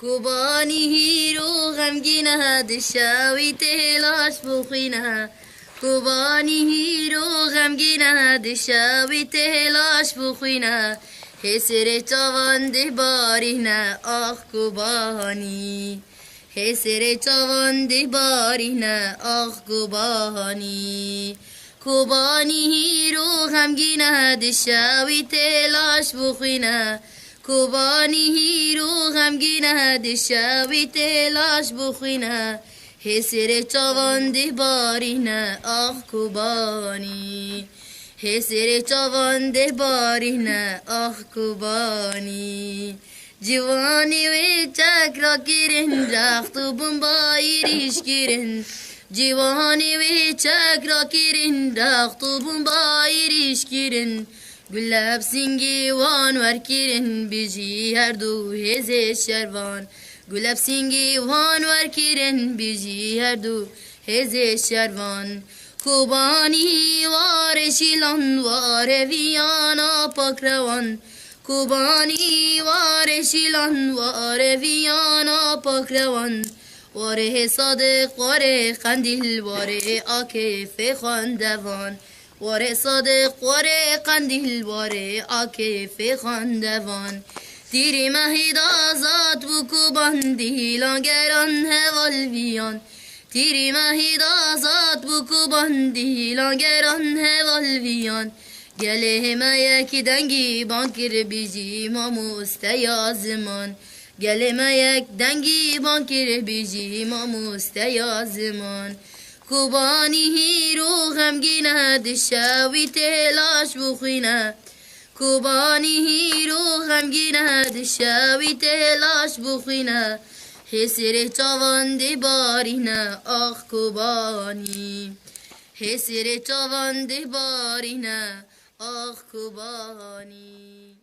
کوبانی هیرو غمگینه دشاوی تلاش بخوینه کوبانی هیرو غمگینه دشاوی تلاش بخوینه حسر چوان ده بارینه آخ کوبانی حسر چوان ده بارینه آخ کوبانی کوبانی هیرو غمگینه دشاوی تلاش بخوینه کوبانی هیرو غمگینه دشاوی تلاش بخوینه حسر چوان ده بارینه آخ کوبانی حسر چوان ده بارینه آخ کوبانی جوانی و چک را گیرن رخت و بمبایی ریش گیرن جوانی و چک را گیرن رخت و بمبایی ریش گیرن گلاب سینگی وان ورکیرن بیجی هر دو هز شروان گلاب سینگی وان ورکیرن بیجی هر دو هز شروان کوبانی وار شیلان وار ویانا پاکروان کوبانی وار شیلان وار ویانا پاکروان واره صادق واره قندیل واره آکف خواندوان واره صادق واره قندیل واره آکف خواندوان تیری مهید آزاد بو کوبان دیلانگران هوال ویان تیری مهید آزاد بو کوبان دیلانگران هوال ویان گله ما یکی دنگی بانکر بیجی ما مستیازمان گله ما یک دنگی بانکر بیجی ما مستیازمان کوبانی هیرو غمگینه دشاوی تلاش بخوینه کوبانی هیرو غمگینه دشاوی تلاش بخوینه حسر چوان ده بارینه آخ کوبانی حسر چوان ده بارینه آخ کوبانی